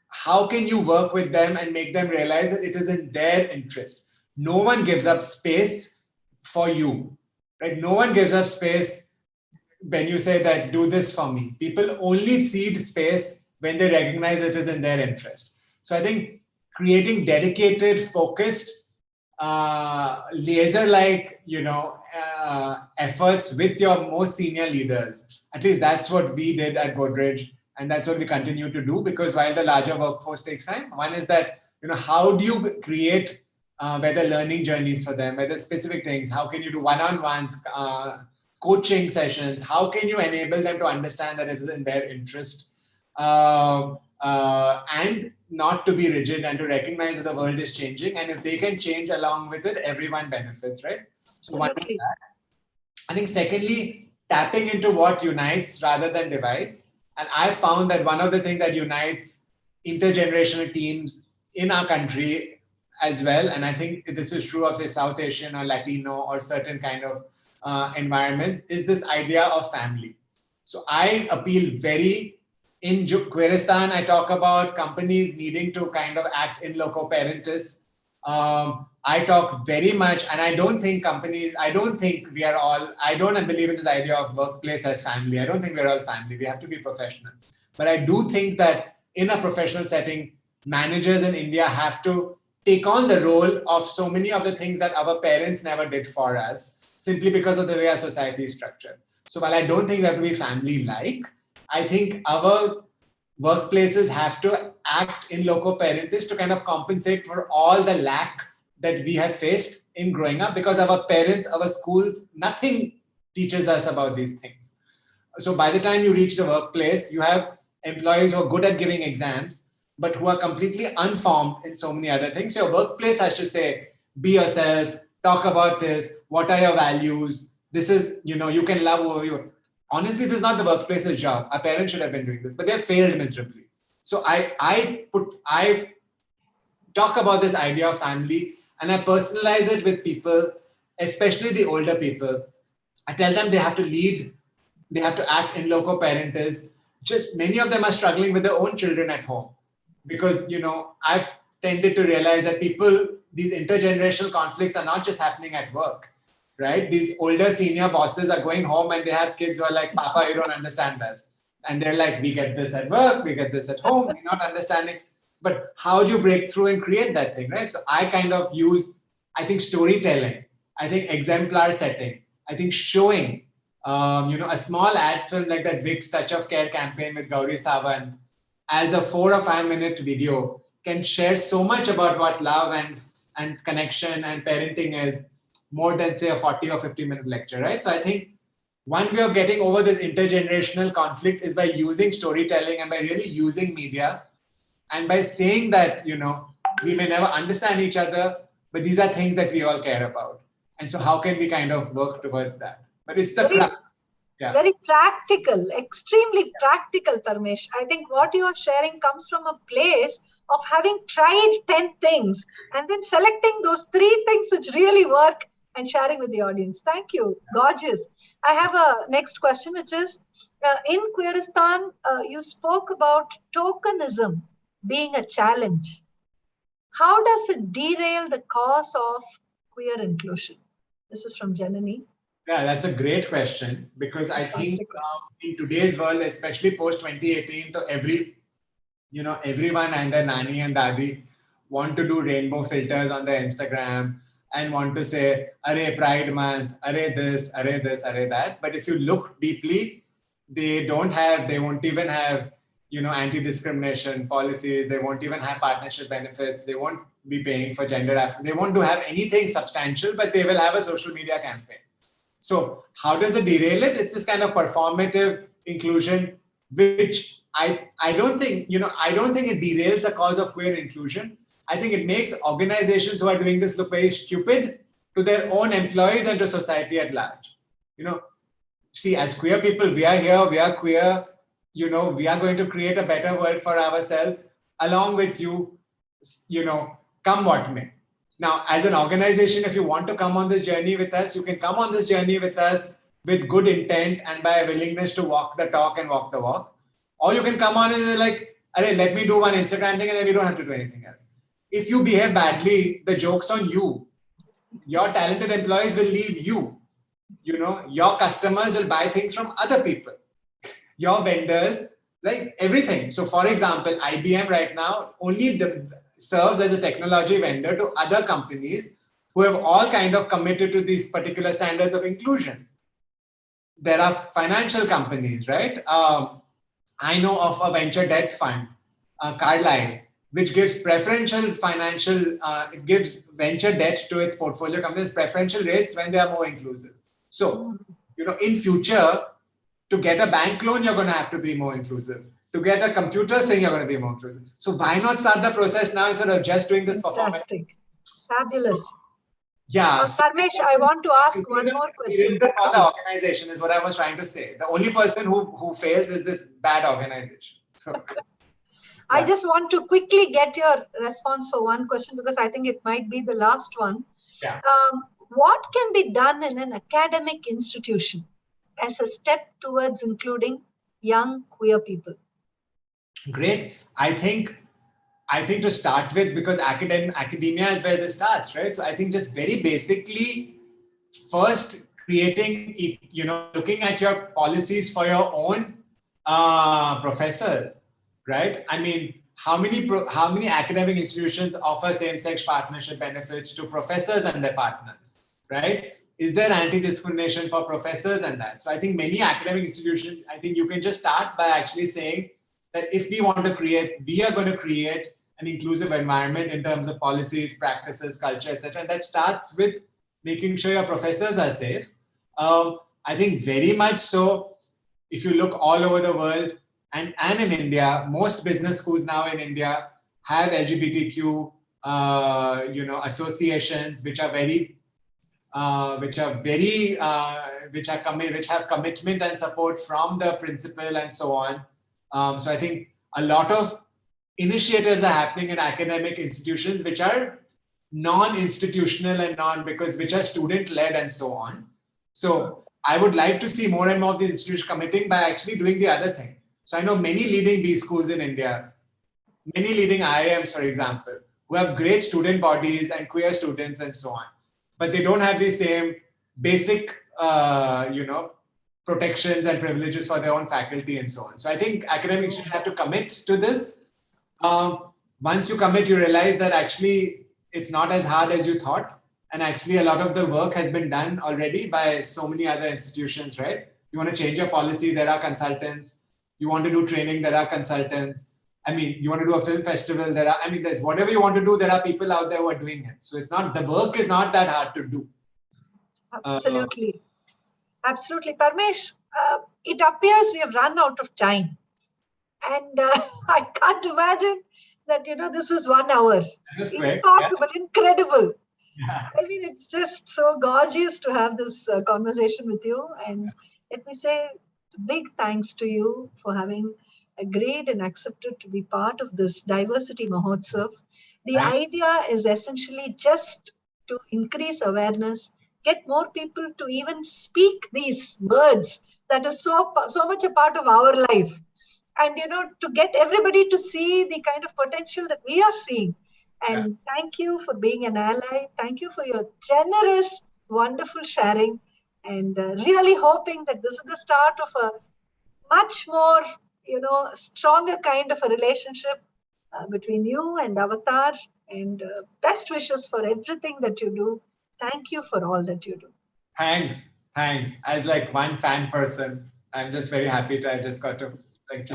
how can you work with them and make them realize that it is in their interest? No one gives up space for you, right? No one gives up space when you say that, do this for me. People only cede space when they recognize it is in their interest. So I think creating dedicated, focused, laser-like, efforts with your most senior leaders. At least that's what we did at Godrej, and that's what we continue to do. Because while the larger workforce takes time, one is that how do you create whether learning journeys for them, whether specific things, how can you do one-on-ones, coaching sessions, how can you enable them to understand that it is in their interest, and not to be rigid and to recognize that the world is changing, and if they can change along with it, everyone benefits, right? So one is that. I think secondly, tapping into what unites rather than divides. And I found that one of the things that unites intergenerational teams in our country as well, and I think this is true of, say, South Asian or Latino or certain kind of environments, is this idea of family. So I appeal in Queeristan, I talk about companies needing to kind of act in loco parentis. I talk very much, and I don't believe in this idea of workplace as family. I don't think we're all family. We have to be professional. But I do think that in a professional setting, managers in India have to take on the role of so many of the things that our parents never did for us, simply because of the way our society is structured. So while I don't think we have to be family-like, I think our workplaces have to act in loco parentis to kind of compensate for all the lack that we have faced in growing up, because our parents, our schools, nothing teaches us about these things. So by the time you reach the workplace, you have employees who are good at giving exams, but who are completely unformed in so many other things. So your workplace has to say, be yourself, talk about this, what are your values? This is, you can love whoever you. Honestly, this is not the workplace's job. Our parents should have been doing this, but they failed miserably. So I talk about this idea of family, and I personalize it with people, especially the older people. I tell them they have to lead, they have to act in loco parentis. Just many of them are struggling with their own children at home, because I've tended to realize that these intergenerational conflicts are not just happening at work, right? These older senior bosses are going home and they have kids who are like, Papa, you don't understand us. And they're like, we get this at work, we get this at home, we're not understanding. But how do you break through and create that thing, right? So I kind of use, I think, storytelling, I think exemplar setting, I think showing, a small ad film like that Vicks Touch of Care campaign with Gauri Sawant as a 4 or 5 minute video can share so much about what love and connection and parenting is, more than say a 40 or 50-minute lecture, right? So I think one way of getting over this intergenerational conflict is by using storytelling and by really using media, and by saying that, we may never understand each other, but these are things that we all care about. And so how can we kind of work towards that? But it's the crux. Yeah. Very practical, extremely practical, Parmesh. I think what you are sharing comes from a place of having tried 10 things and then selecting those 3 things which really work and sharing with the audience. Thank you. Gorgeous. I have a next question, which is, in Queeristan, you spoke about tokenism being a challenge. How does it derail the cause of queer inclusion? This is from Janani. Yeah, that's a great question, because I think in today's world, especially post 2018, so everyone and their nanny and daddy want to do rainbow filters on their Instagram and want to say, "Arey Pride Month, arey this, arey this, arey that." But if you look deeply, they won't even have, anti-discrimination policies. They won't even have partnership benefits. They won't be paying for they won't have anything substantial, but they will have a social media campaign. So how does it derail it? It's this kind of performative inclusion, which I don't think it derails the cause of queer inclusion. I think it makes organizations who are doing this look very stupid to their own employees and to society at large. See, as queer people, we are here, we are queer, we are going to create a better world for ourselves along with you, come what may. Now, as an organization, if you want to come on this journey with us, you can come on this journey with us with good intent and by a willingness to walk the talk and walk the walk. Or you can come on and like, let me do one Instagram thing and then we don't have to do anything else. If you behave badly, the joke's on you. Your talented employees will leave you. Your customers will buy things from other people. Your vendors, like everything. So for example, IBM right now only serves as a technology vendor to other companies who have all kind of committed to these particular standards of inclusion. There are financial companies, right? I know of a venture debt fund, Carlyle, which gives preferential financial, it gives venture debt to its portfolio companies preferential rates when they are more inclusive. So, in future, to get a bank loan, you're going to have to be more inclusive. To get a computer thing, you're going to be more inclusive. So why not start the process now instead of just doing this performance? Fantastic. Fabulous. Yeah. Parmesh, I want to ask one more question. For the organization is what I was trying to say. The only person who fails is this bad organization. So, I just want to quickly get your response for one question because I think it might be the last one. Yeah. What can be done in an academic institution as a step towards including young queer people? Great. I think to start with, because academia is where this starts, right? So I think just very basically, first creating, looking at your policies for your own professors, right? I mean, how many academic institutions offer same-sex partnership benefits to professors and their partners, right? Is there anti-discrimination for professors and that? So I think many academic institutions, I think you can just start by actually saying that if we want to create, we are going to create an inclusive environment in terms of policies, practices, culture, etc. And that starts with making sure your professors are safe. I think very much so. If you look all over the world and in India, most business schools now in India have LGBTQ, associations which are very which have commitment and support from the principal and so on. So I think a lot of initiatives are happening in academic institutions which are non-institutional and which are student-led and so on. So I would like to see more and more of these institutions committing by actually doing the other thing. So I know many leading B schools in India, many leading IIMs, for example, who have great student bodies and queer students and so on, but they don't have the same basic, protections and privileges for their own faculty and so on. So I think academic institutions have to commit to this. Once you commit, you realize that actually it's not as hard as you thought. And actually a lot of the work has been done already by so many other institutions, right? You want to change your policy, there are consultants. You want to do training, there are consultants. I mean, you want to do a film festival, there's whatever you want to do, there are people out there who are doing it. So the work is not that hard to do. Absolutely. Absolutely. Parmesh, it appears we have run out of time. And I can't imagine that, this was 1 hour. That's great. Impossible, Yeah. Incredible. Yeah. I mean, it's just so gorgeous to have this conversation with you. And let me say big thanks to you for having agreed and accepted to be part of this Diversity Mahotsav. The idea is essentially just to increase awareness, get more people to even speak these words that is so much a part of our life. And, to get everybody to see the kind of potential that we are seeing. And thank you for being an ally. Thank you for your generous, wonderful sharing. And really hoping that this is the start of a much more, stronger kind of a relationship between you and Avatar. And best wishes for everything that you do. Thank you for all that you do. Thanks. As like one fan person, I'm just very happy I just got to next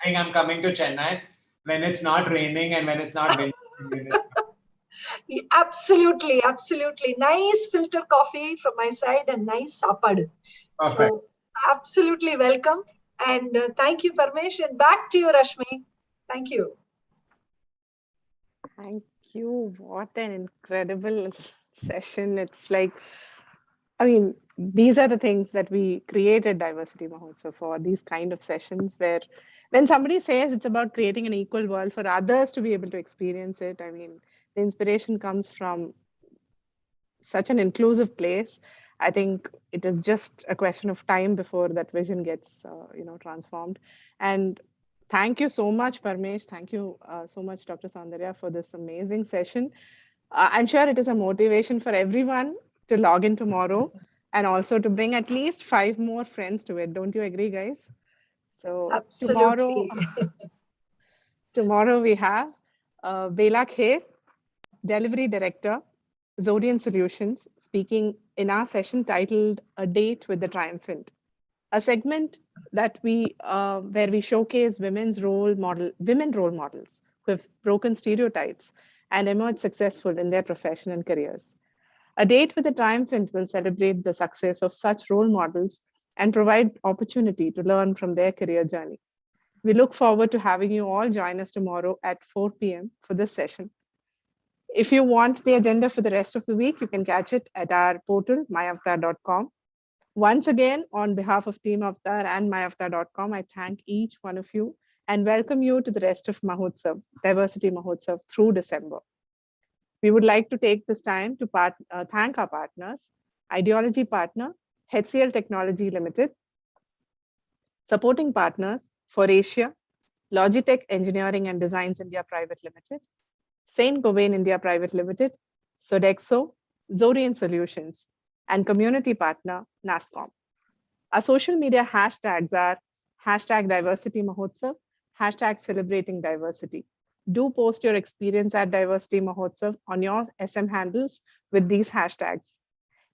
thing I'm coming to Chennai when it's not raining and when it's not windy. Absolutely. Nice filter coffee from my side and nice sapad. Perfect. So absolutely welcome. And thank you, Parmesh. And back to you, Rashmi. Thank you. Thank you. What an incredible session. It's like, I mean, these are the things that we created Diversity Mahotsav for, these kind of sessions where when somebody says it's about creating an equal world for others to be able to experience it, I mean, the inspiration comes from such an inclusive place. I think it is just a question of time before that vision gets, transformed. And thank you so much, Parmesh. Thank you so much, Dr. Soundarya, for this amazing session. I'm sure it is a motivation for everyone to log in tomorrow and also to bring at least 5 more friends to it. Don't you agree, guys? So absolutely. Tomorrow we have Bela Kher, Delivery Director, Zorian Solutions, speaking in our session titled A Date with the Triumphant, a segment that where we showcase women role models who have broken stereotypes and emerged successful in their profession and careers. A Date with the Triumphant will celebrate the success of such role models and provide opportunity to learn from their career journey. We look forward to having you all join us tomorrow at 4 p.m. for this session. If you want the agenda for the rest of the week, you can catch it at our portal, myavatar.com. Once again, on behalf of Team Avatar and myavatar.com, I thank each one of you and welcome you to the rest of Mahotsav, Diversity Mahotsav through December. We would like to take this time to thank our partners, Ideology Partner, HCL Technology Limited, supporting partners, Forasia, Logitech Engineering and Designs India Private Limited, Saint Gobain India Private Limited, Sodexo, Zorian Solutions, and community partner, NASCOM. Our social media hashtags are hashtag Diversity Mahotsav, hashtag Celebrating Diversity. Do post your experience at Diversity Mahotsav on your SM handles with these hashtags.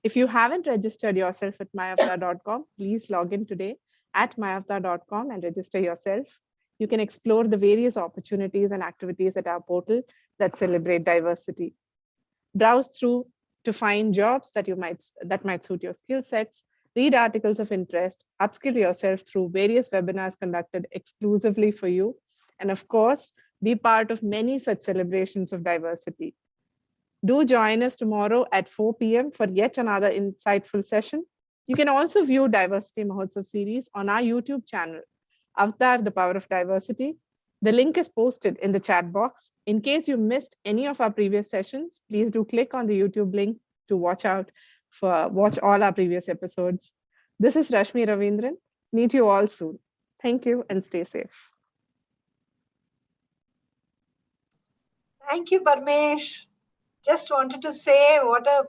If you haven't registered yourself at myavatar.com, please log in today at myavatar.com and register yourself. You can explore the various opportunities and activities at our portal that celebrate diversity. Browse through to find jobs that might suit your skill sets, read articles of interest, upskill yourself through various webinars conducted exclusively for you, and of course, be part of many such celebrations of diversity. Do join us tomorrow at 4 p.m. for yet another insightful session. You can also view Diversity Mahotsav series on our YouTube channel, Avatar, the Power of Diversity. The link is posted in the chat box. In case you missed any of our previous sessions, please do click on the YouTube link to watch all our previous episodes. This is Rashmi Ravindran. Meet you all soon. Thank you and stay safe. Thank you, Parmesh. Just wanted to say what a